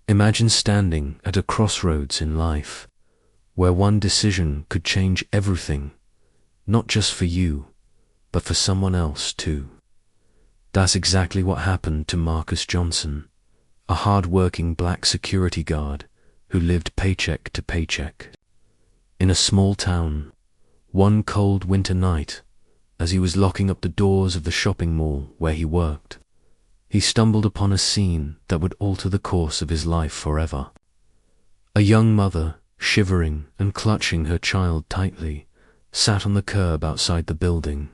Imagine standing at a crossroads in life, where one decision could change everything, not just for you, but for someone else too. That's exactly what happened to Marcus Johnson, a hard-working black security guard who lived paycheck to paycheck. In a small town, one cold winter night, as he was locking up the doors of the shopping mall where he worked, he stumbled upon a scene that would alter the course of his life forever. A young mother, shivering and clutching her child tightly, sat on the curb outside the building.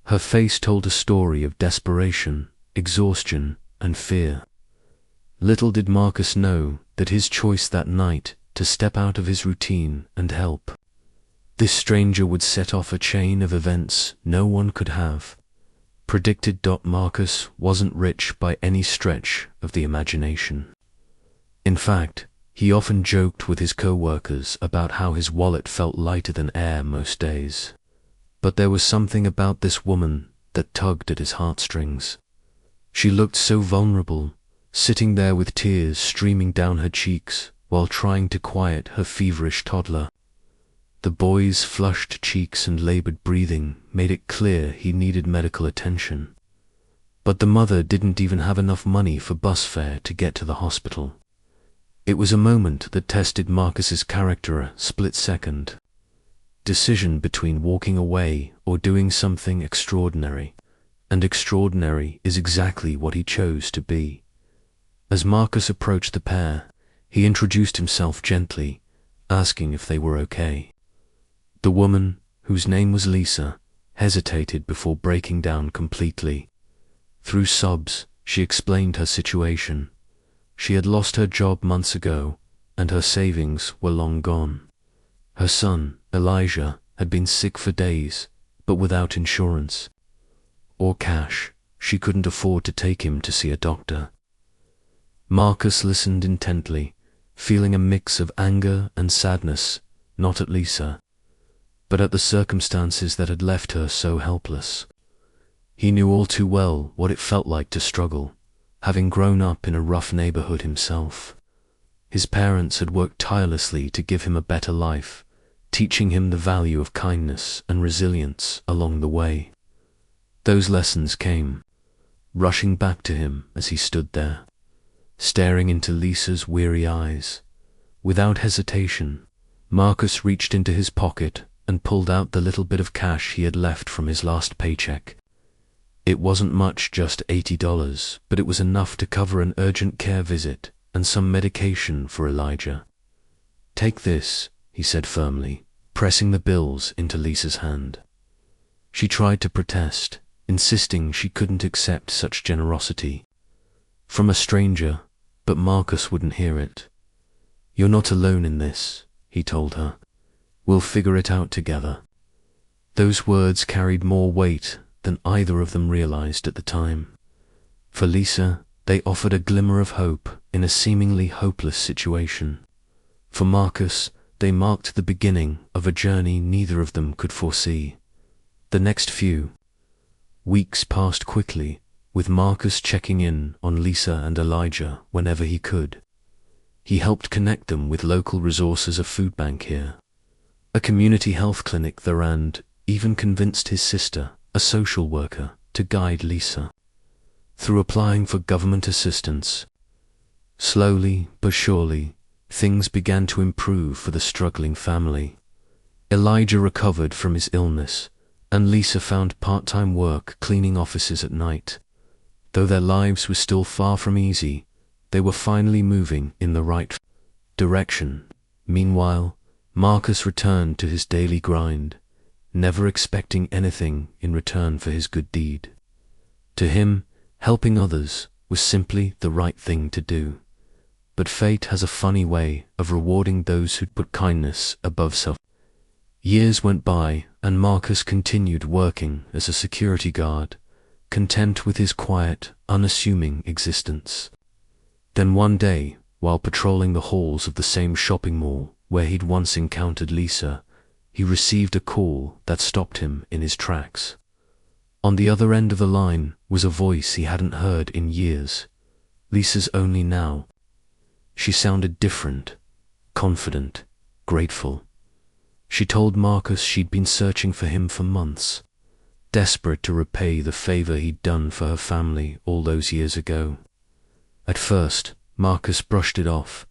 Her face told a story of desperation, exhaustion, and fear. Little did Marcus know that his choice that night to step out of his routine and help this stranger would set off a chain of events no one could have predicted. Marcus wasn't rich by any stretch of the imagination. In fact, he often joked with his co-workers about how his wallet felt lighter than air most days. But there was something about this woman that tugged at his heartstrings. She looked so vulnerable, sitting there with tears streaming down her cheeks while trying to quiet her feverish toddler. The boy's flushed cheeks and labored breathing made it clear he needed medical attention. But the mother didn't even have enough money for bus fare to get to the hospital. It was a moment that tested Marcus's character a split second. Decision between walking away or doing something extraordinary, and extraordinary is exactly what he chose to be. As Marcus approached the pair, he introduced himself gently, asking if they were okay. The woman, whose name was Lisa, hesitated before breaking down completely. Through sobs, she explained her situation. She had lost her job months ago, and her savings were long gone. Her son, Elijah, had been sick for days, but without insurance or cash, she couldn't afford to take him to see a doctor. Marcus listened intently, feeling a mix of anger and sadness, not at Lisa, but at the circumstances that had left her so helpless. He knew all too well what it felt like to struggle, having grown up in a rough neighborhood himself. His parents had worked tirelessly to give him a better life, teaching him the value of kindness and resilience along the way. Those lessons came rushing back to him as he stood there, staring into Lisa's weary eyes. Without hesitation, Marcus reached into his pocket and pulled out the little bit of cash he had left from his last paycheck. It wasn't much, just $80, but it was enough to cover an urgent care visit and some medication for Elijah. "Take this," he said firmly, pressing the bills into Lisa's hand. She tried to protest, insisting she couldn't accept such generosity from a stranger, but Marcus wouldn't hear it. "You're not alone in this," he told her. "We'll figure it out together." Those words carried more weight than either of them realized at the time. For Lisa, they offered a glimmer of hope in a seemingly hopeless situation. For Marcus, they marked the beginning of a journey neither of them could foresee. The next few weeks passed quickly, with Marcus checking in on Lisa and Elijah whenever he could. He helped connect them with local resources, a food bank here, a community health clinic there, and even convinced his sister, a social worker, to guide Lisa through applying for government assistance. Slowly but surely, things began to improve for the struggling family. Elijah recovered from his illness, and Lisa found part-time work cleaning offices at night. Though their lives were still far from easy, they were finally moving in the right direction. Meanwhile, Marcus returned to his daily grind, never expecting anything in return for his good deed. To him, helping others was simply the right thing to do. But fate has a funny way of rewarding those who put kindness above self. Years went by, and Marcus continued working as a security guard, content with his quiet, unassuming existence. Then one day, while patrolling the halls of the same shopping mall where he'd once encountered Lisa, he received a call that stopped him in his tracks. On the other end of the line was a voice he hadn't heard in years, Lisa's only now. She sounded different, confident, grateful. She told Marcus she'd been searching for him for months, desperate to repay the favor he'd done for her family all those years ago. At first, Marcus brushed it off,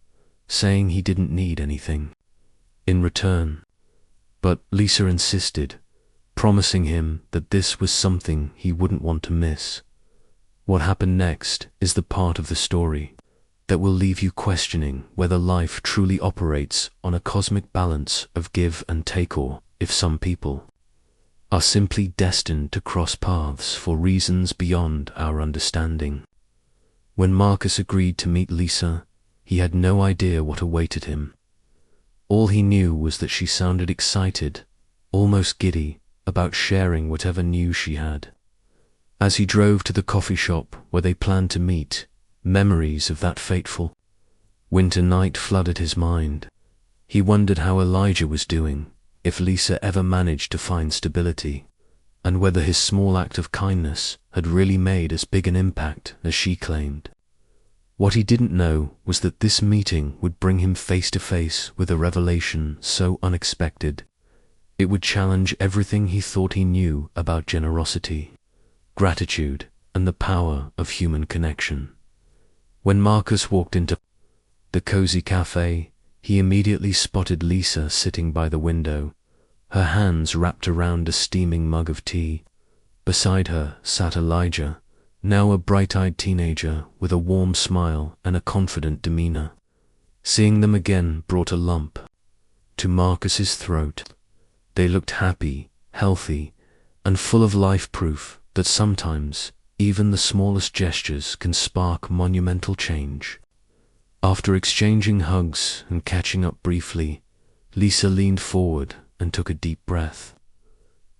saying he didn't need anything in return. But Lisa insisted, promising him that this was something he wouldn't want to miss. What happened next is the part of the story that will leave you questioning whether life truly operates on a cosmic balance of give and take, or if some people are simply destined to cross paths for reasons beyond our understanding. When Marcus agreed to meet Lisa, he had no idea what awaited him. All he knew was that she sounded excited, almost giddy, about sharing whatever news she had. As he drove to the coffee shop where they planned to meet, memories of that fateful winter night flooded his mind. He wondered how Elijah was doing, if Lisa ever managed to find stability, and whether his small act of kindness had really made as big an impact as she claimed. What he didn't know was that this meeting would bring him face to face with a revelation so unexpected. It would challenge everything he thought he knew about generosity, gratitude, and the power of human connection. When Marcus walked into the cozy cafe, he immediately spotted Lisa sitting by the window, her hands wrapped around a steaming mug of tea. Beside her sat Elijah, now a bright-eyed teenager with a warm smile and a confident demeanor. Seeing them again brought a lump to Marcus's throat. They looked happy, healthy, and full of life, proof that sometimes even the smallest gestures can spark monumental change. After exchanging hugs and catching up briefly, Lisa leaned forward and took a deep breath.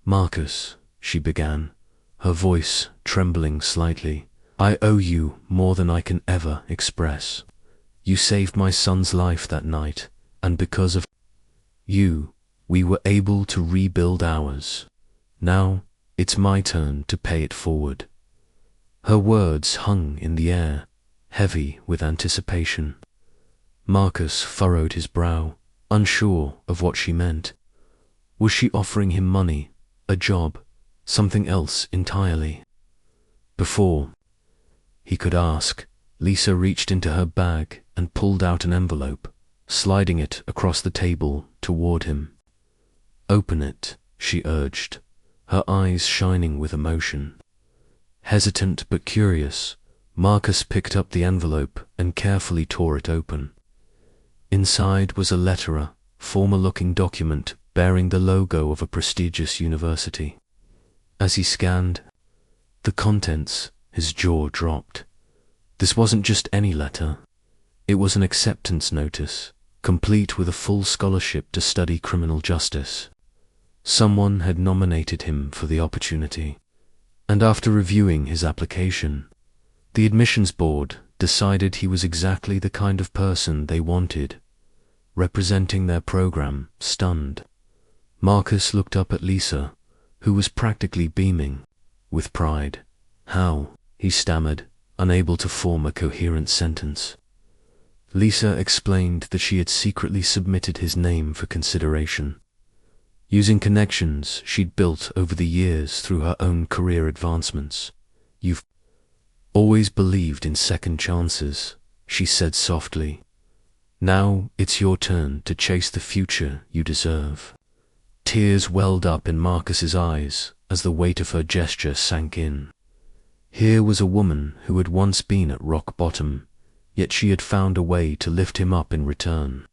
"Marcus," she began, her voice trembling slightly, "I owe you more than I can ever express. You saved my son's life that night, and because of you, we were able to rebuild ours. Now, it's my turn to pay it forward." Her words hung in the air, heavy with anticipation. Marcus furrowed his brow, unsure of what she meant. Was she offering him money, a job, something else entirely? Before he could ask, Lisa reached into her bag and pulled out an envelope, sliding it across the table toward him. "Open it," she urged, her eyes shining with emotion. Hesitant but curious, Marcus picked up the envelope and carefully tore it open. Inside was a letter, formal-looking document bearing the logo of a prestigious university. As he scanned the contents, his jaw dropped. This wasn't just any letter. It was an acceptance notice, complete with a full scholarship to study criminal justice. Someone had nominated him for the opportunity, and after reviewing his application, the admissions board decided he was exactly the kind of person they wanted, representing their program. Stunned, Marcus looked up at Lisa, who was practically beaming with pride. "How?" he stammered, unable to form a coherent sentence. Lisa explained that she had secretly submitted his name for consideration, using connections she'd built over the years through her own career advancements. "You've always believed in second chances," she said softly. "Now it's your turn to chase the future you deserve." Tears welled up in Marcus's eyes as the weight of her gesture sank in. Here was a woman who had once been at rock bottom, yet she had found a way to lift him up in return.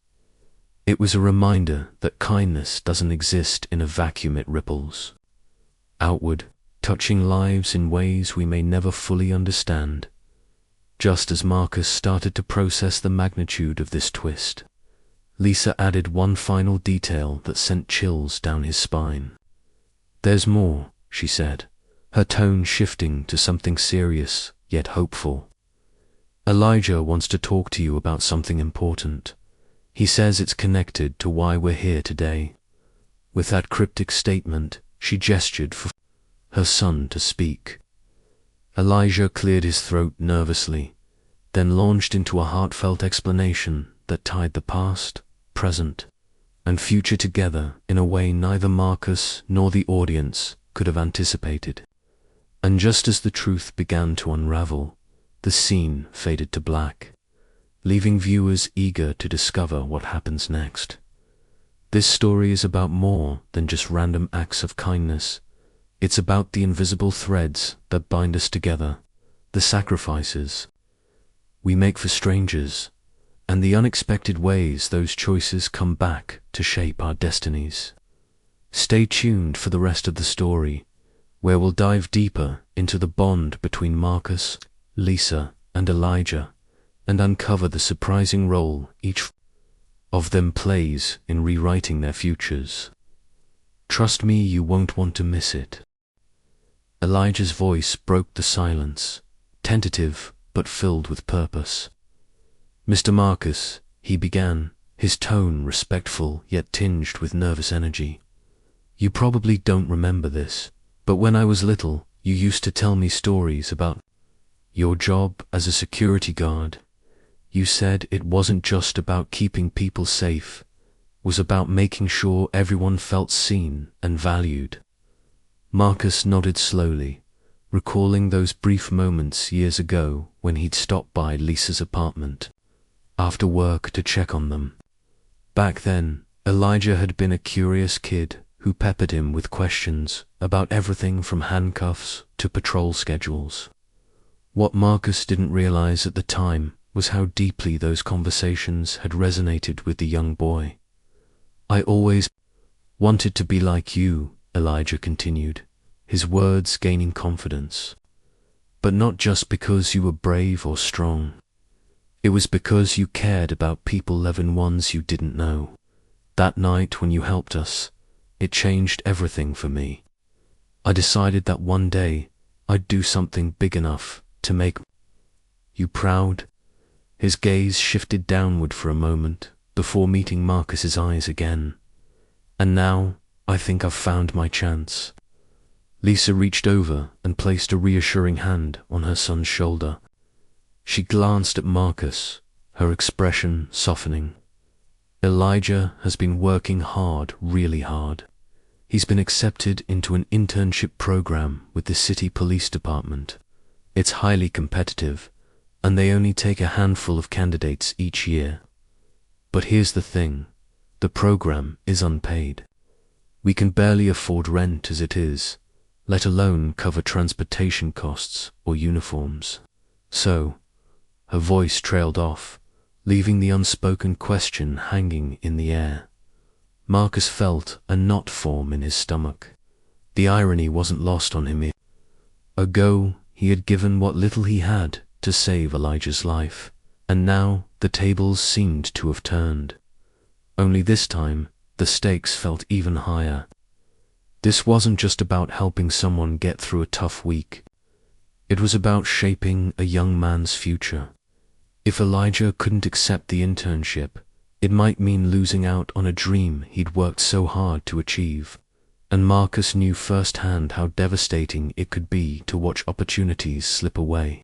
It was a reminder that kindness doesn't exist in a vacuum, it ripples outward, touching lives in ways we may never fully understand. Just as Marcus started to process the magnitude of this twist, Lisa added one final detail that sent chills down his spine. "There's more," she said, her tone shifting to something serious yet hopeful. "Elijah wants to talk to you about something important. He says it's connected to why we're here today." With that cryptic statement, she gestured for her son to speak. Elijah cleared his throat nervously, then launched into a heartfelt explanation that tied the past, present, and future together in a way neither Marcus nor the audience could have anticipated. And just as the truth began to unravel, the scene faded to black, leaving viewers eager to discover what happens next. This story is about more than just random acts of kindness. It's about the invisible threads that bind us together, the sacrifices we make for strangers, and the unexpected ways those choices come back to shape our destinies. Stay tuned for the rest of the story, where we'll dive deeper into the bond between Marcus, Lisa, and Elijah, and uncover the surprising role each of them plays in rewriting their futures. Trust me, you won't want to miss it. Elijah's voice broke the silence, tentative but filled with purpose. Mr. Marcus, he began, his tone respectful yet tinged with nervous energy. You probably don't remember this, but when I was little, you used to tell me stories about your job as a security guard. You said it wasn't just about keeping people safe, it was about making sure everyone felt seen and valued. Marcus nodded slowly, recalling those brief moments years ago when he'd stopped by Lisa's apartment after work to check on them. Back then, Elijah had been a curious kid who peppered him with questions about everything from handcuffs to patrol schedules. What Marcus didn't realize at the time was how deeply those conversations had resonated with the young boy. I always wanted to be like you, Elijah continued, his words gaining confidence. But not just because you were brave or strong. It was because you cared about people, even ones you didn't know. That night when you helped us, it changed everything for me. I decided that one day I'd do something big enough to make you proud. His gaze shifted downward for a moment before meeting Marcus's eyes again. And now I think I've found my chance. Lisa reached over and placed a reassuring hand on her son's shoulder. She glanced at Marcus, her expression softening. Elijah has been working hard, really hard. He's been accepted into an internship program with the city police department. It's highly competitive, and they only take a handful of candidates each year. But here's the thing, the program is unpaid. We can barely afford rent as it is, let alone cover transportation costs or uniforms. So, her voice trailed off, leaving the unspoken question hanging in the air. Marcus felt a knot form in his stomach. The irony wasn't lost on him. Ago, he had given what little he had to save Elijah's life, and now the tables seemed to have turned. Only this time, the stakes felt even higher. This wasn't just about helping someone get through a tough week. It was about shaping a young man's future. If Elijah couldn't accept the internship, it might mean losing out on a dream he'd worked so hard to achieve. And Marcus knew firsthand how devastating it could be to watch opportunities slip away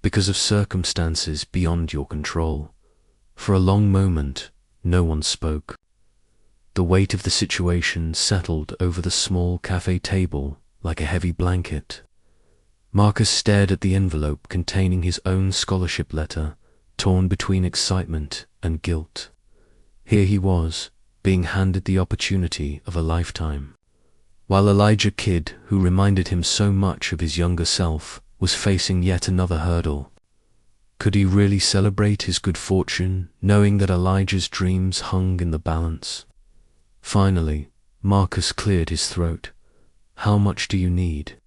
because of circumstances beyond your control. For a long moment, no one spoke. The weight of the situation settled over the small cafe table like a heavy blanket. Marcus stared at the envelope containing his own scholarship letter, torn between excitement and guilt. Here he was, being handed the opportunity of a lifetime, while Elijah Kidd, who reminded him so much of his younger self, was facing yet another hurdle. Could he really celebrate his good fortune, knowing that Elijah's dreams hung in the balance? Finally, Marcus cleared his throat. "How much do you need?"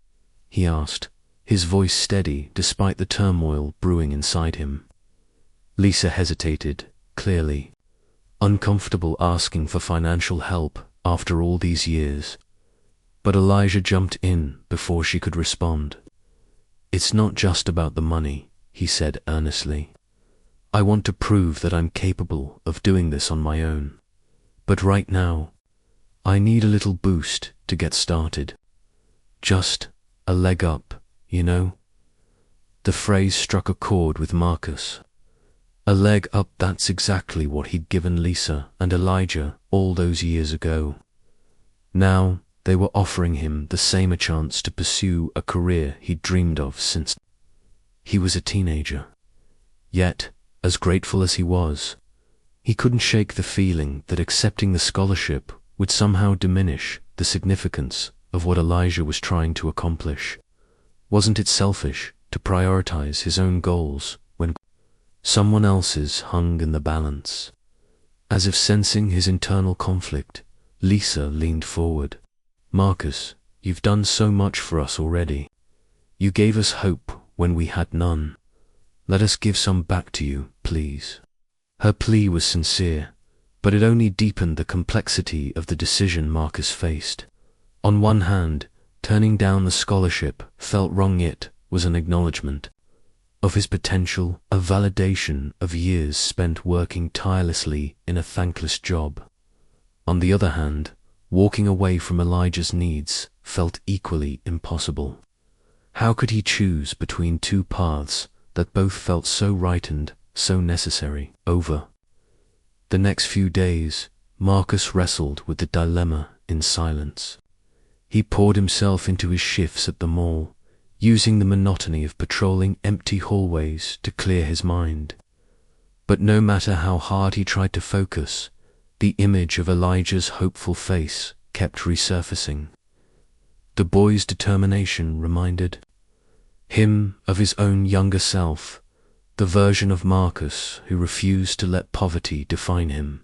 he asked, his voice steady despite the turmoil brewing inside him. Lisa hesitated, clearly uncomfortable asking for financial help after all these years. But Elijah jumped in before she could respond. "It's not just about the money," he said earnestly. "I want to prove that I'm capable of doing this on my own. But right now, I need a little boost to get started. Just a leg up, you know?" The phrase struck a chord with Marcus. A leg up, that's exactly what he'd given Lisa and Elijah all those years ago. Now they were offering him the same chance to pursue a career he'd dreamed of since he was a teenager. Yet, as grateful as he was, he couldn't shake the feeling that accepting the scholarship would somehow diminish the significance of what Elijah was trying to accomplish. Wasn't it selfish to prioritize his own goals when someone else's hung in the balance? As if sensing his internal conflict, Lisa leaned forward. "Marcus, you've done so much for us already. You gave us hope when we had none. Let us give some back to you, please." Her plea was sincere, but it only deepened the complexity of the decision Marcus faced. On one hand, turning down the scholarship felt wrong. It was an acknowledgement of his potential, a validation of years spent working tirelessly in a thankless job. On the other hand, walking away from Elijah's needs felt equally impossible. How could he choose between two paths that both felt so right and so necessary? Over the next few days, Marcus wrestled with the dilemma in silence. He poured himself into his shifts at the mall, using the monotony of patrolling empty hallways to clear his mind. But no matter how hard he tried to focus, the image of Elijah's hopeful face kept resurfacing. The boy's determination reminded him of his own younger self, the version of Marcus who refused to let poverty define him,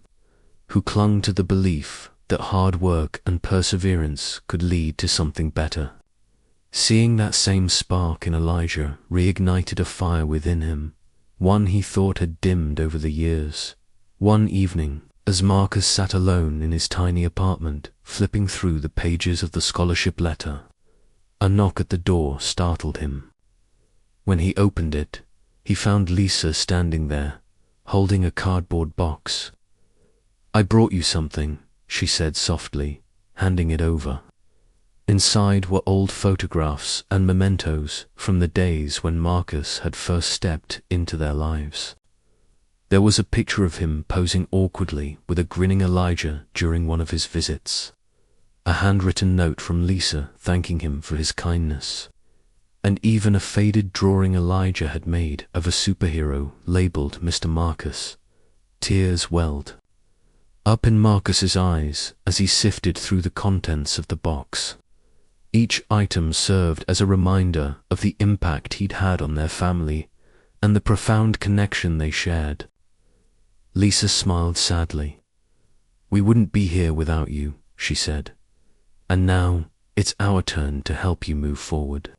who clung to the belief that hard work and perseverance could lead to something better. Seeing that same spark in Elijah reignited a fire within him, one he thought had dimmed over the years. One evening, as Marcus sat alone in his tiny apartment, flipping through the pages of the scholarship letter, a knock at the door startled him. When he opened it, he found Lisa standing there, holding a cardboard box. "I brought you something," she said softly, handing it over. Inside were old photographs and mementos from the days when Marcus had first stepped into their lives. There was a picture of him posing awkwardly with a grinning Elijah during one of his visits, a handwritten note from Lisa thanking him for his kindness, and even a faded drawing Elijah had made of a superhero labeled Mr. Marcus. Tears welled up in Marcus's eyes as he sifted through the contents of the box. Each item served as a reminder of the impact he'd had on their family and the profound connection they shared. Lisa smiled sadly. "We wouldn't be here without you," she said. "And now it's our turn to help you move forward.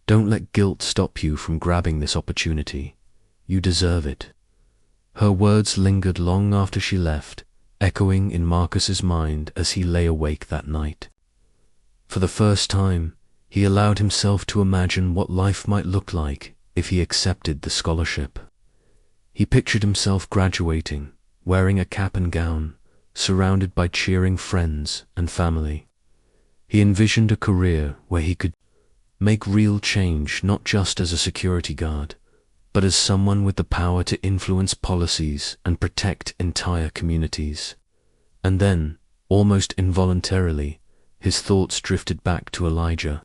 Don't let guilt stop you from grabbing this opportunity. You deserve it." Her words lingered long after she left, echoing in Marcus's mind as he lay awake that night. For the first time, he allowed himself to imagine what life might look like if he accepted the scholarship. He pictured himself graduating, wearing a cap and gown, surrounded by cheering friends and family. He envisioned a career where he could make real change, not just as a security guard, but as someone with the power to influence policies and protect entire communities. And then, almost involuntarily, his thoughts drifted back to Elijah.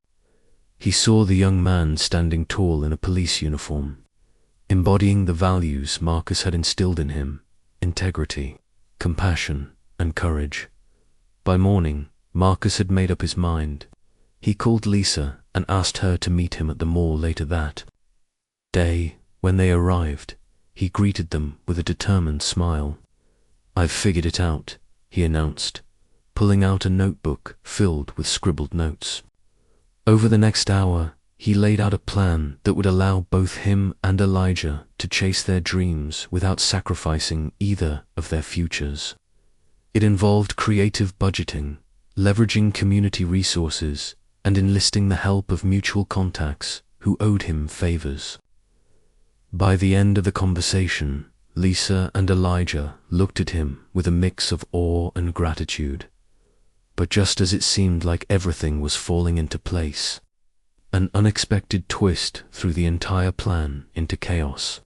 He saw the young man standing tall in a police uniform, embodying the values Marcus had instilled in him: integrity, compassion, and courage. By morning, Marcus had made up his mind. He called Lisa and asked her to meet him at the mall later that day. When they arrived, he greeted them with a determined smile. "I've figured it out," he announced, pulling out a notebook filled with scribbled notes. Over the next hour, he laid out a plan that would allow both him and Elijah to chase their dreams without sacrificing either of their futures. It involved creative budgeting, leveraging community resources, and enlisting the help of mutual contacts who owed him favors. By the end of the conversation, Lisa and Elijah looked at him with a mix of awe and gratitude. But just as it seemed like everything was falling into place, An unexpected twist threw the entire plan into chaos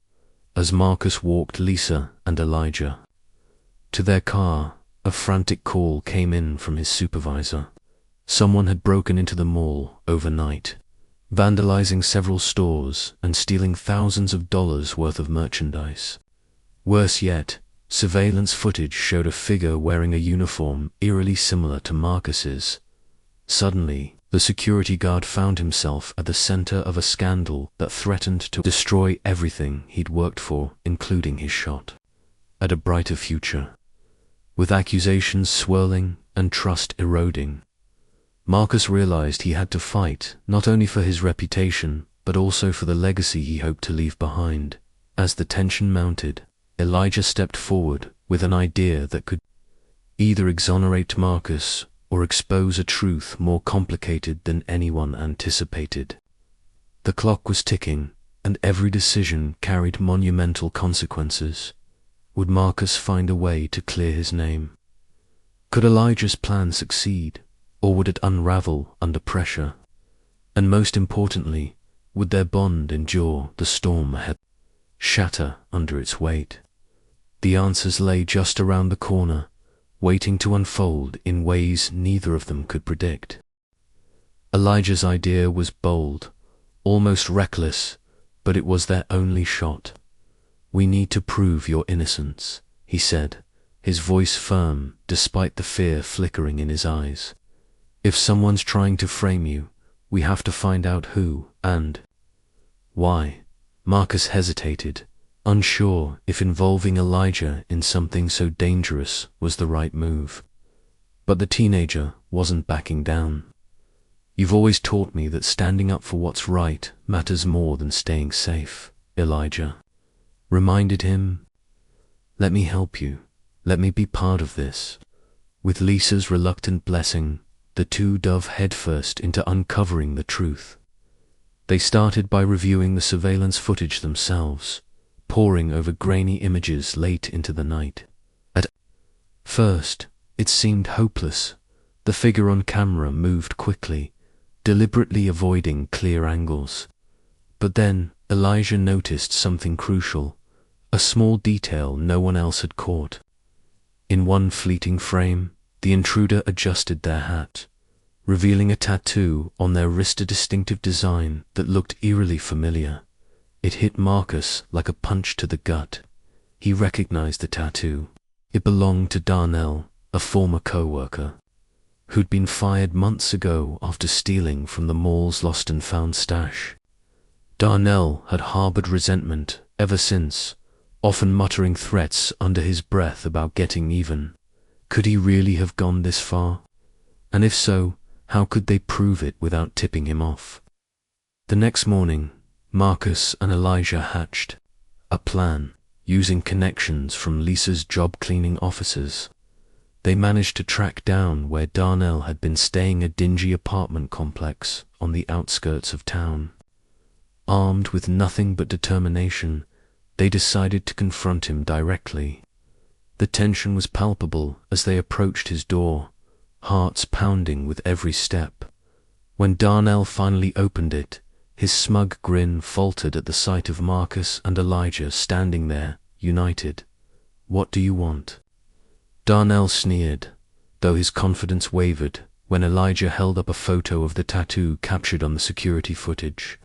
as Marcus walked Lisa and Elijah to their car. A frantic call came in from his supervisor. Someone had broken into the mall overnight, vandalizing several stores and stealing thousands of dollars worth of merchandise. Worse yet, surveillance footage showed a figure wearing a uniform eerily similar to Marcus's. Suddenly, the security guard found himself at the center of a scandal that threatened to destroy everything he'd worked for, including his shot at a brighter future. With accusations swirling and trust eroding, Marcus realized he had to fight not only for his reputation, but also for the legacy he hoped to leave behind. As the tension mounted, Elijah stepped forward with an idea that could either exonerate Marcus or expose a truth more complicated than anyone anticipated. The clock was ticking, and every decision carried monumental consequences. Would Marcus find a way to clear his name? Could Elijah's plan succeed, or would it unravel under pressure? And most importantly, would their bond endure the storm ahead, shatter under its weight? The answers lay just around the corner, waiting to unfold in ways neither of them could predict. Elijah's idea was bold, almost reckless, but it was their only shot. "We need to prove your innocence," he said, his voice firm despite the fear flickering in his eyes. "If someone's trying to frame you, we have to find out who and why." Marcus hesitated, unsure if involving Elijah in something so dangerous was the right move. But the teenager wasn't backing down. "You've always taught me that standing up for what's right matters more than staying safe," Elijah reminded him. "Let me help you. Let me be part of this." With Lisa's reluctant blessing, the two dove headfirst into uncovering the truth. They started by reviewing the surveillance footage themselves, poring over grainy images late into the night. At first, it seemed hopeless. The figure on camera moved quickly, deliberately avoiding clear angles. But then Elijah noticed something crucial, a small detail no one else had caught. In one fleeting frame, the intruder adjusted their hat, revealing a tattoo on their wrist, a distinctive design that looked eerily familiar. It hit Marcus like a punch to the gut. He recognized the tattoo. It belonged to Darnell, a former co-worker, who'd been fired months ago after stealing from the mall's lost and found stash. Darnell had harbored resentment ever since, often muttering threats under his breath about getting even. Could he really have gone this far? And if so, how could they prove it without tipping him off? The next morning, Marcus and Elijah hatched a plan using connections from Lisa's job cleaning offices. They managed to track down where Darnell had been staying, a dingy apartment complex on the outskirts of town. Armed with nothing but determination, they decided to confront him directly. The tension was palpable as they approached his door, hearts pounding with every step. When Darnell finally opened it, his smug grin faltered at the sight of Marcus and Elijah standing there, united. "What do you want?" Darnell sneered, though his confidence wavered when Elijah held up a photo of the tattoo captured on the security footage.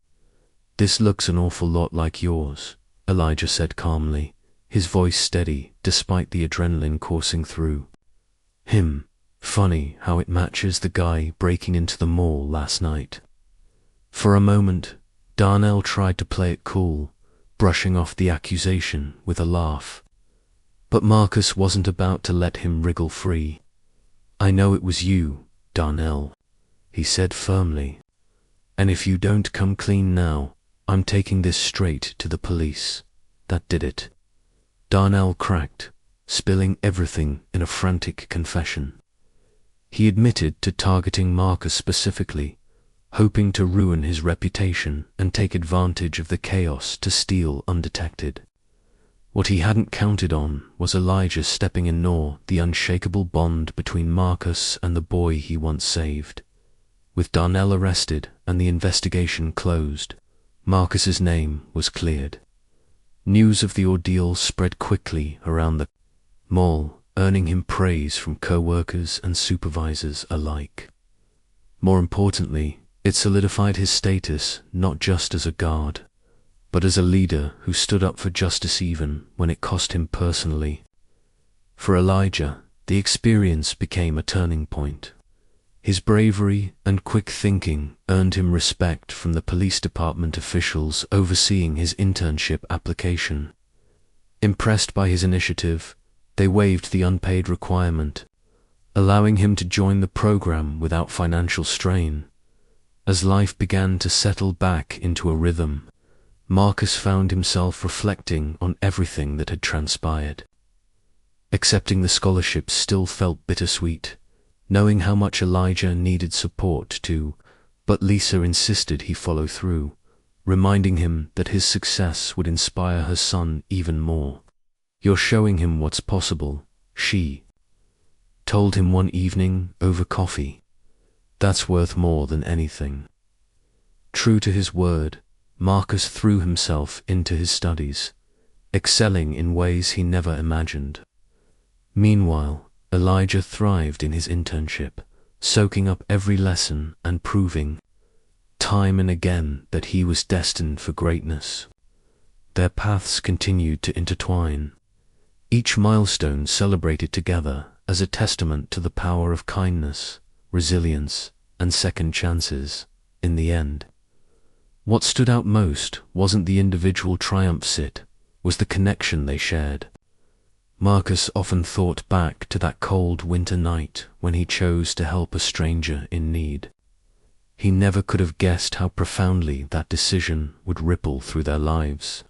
"This looks an awful lot like yours," Elijah said calmly, his voice steady despite the adrenaline coursing through him. "Funny how it matches the guy breaking into the mall last night." For a moment, Darnell tried to play it cool, brushing off the accusation with a laugh. But Marcus wasn't about to let him wriggle free. "I know it was you, Darnell," he said firmly. "And if you don't come clean now, I'm taking this straight to the police." That did it. Darnell cracked, spilling everything in a frantic confession. He admitted to targeting Marcus specifically, hoping to ruin his reputation and take advantage of the chaos to steal undetected. What he hadn't counted on was Elijah stepping in, nor the unshakable bond between Marcus and the boy he once saved. With Darnell arrested and the investigation closed, Marcus's name was cleared. News of the ordeal spread quickly around the mall, earning him praise from co-workers and supervisors alike. More importantly, it solidified his status not just as a guard, but as a leader who stood up for justice even when it cost him personally. For Elijah, the experience became a turning point. His bravery and quick thinking earned him respect from the police department officials overseeing his internship application. Impressed by his initiative, they waived the unpaid requirement, allowing him to join the program without financial strain. As life began to settle back into a rhythm, Marcus found himself reflecting on everything that had transpired. Accepting the scholarship still felt bittersweet, knowing how much Elijah needed support too, but Lisa insisted he follow through, reminding him that his success would inspire her son even more. "You're showing him what's possible," she told him one evening over coffee. "That's worth more than anything." True to his word, Marcus threw himself into his studies, excelling in ways he never imagined. Meanwhile, Elijah thrived in his internship, soaking up every lesson and proving, time and again, that he was destined for greatness. Their paths continued to intertwine, each milestone celebrated together as a testament to the power of kindness, resilience, and second chances. In the end, what stood out most wasn't the individual triumphs, it was the connection they shared. Marcus often thought back to that cold winter night when he chose to help a stranger in need. He never could have guessed how profoundly that decision would ripple through their lives,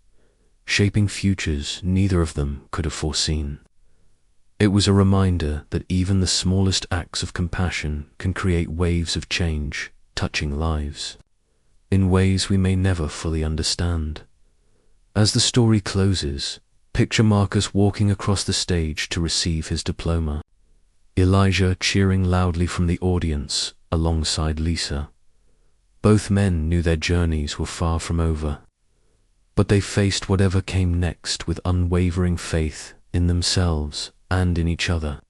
shaping futures neither of them could have foreseen. It was a reminder that even the smallest acts of compassion can create waves of change, touching lives in ways we may never fully understand. As the story closes, picture Marcus walking across the stage to receive his diploma, Elijah cheering loudly from the audience alongside Lisa. Both men knew their journeys were far from over, but they faced whatever came next with unwavering faith in themselves and in each other,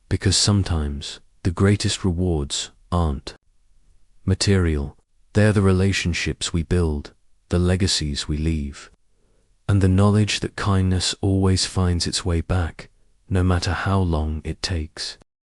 because sometimes the greatest rewards aren't material, they're the relationships we build, the legacies we leave, and the knowledge that kindness always finds its way back, no matter how long it takes.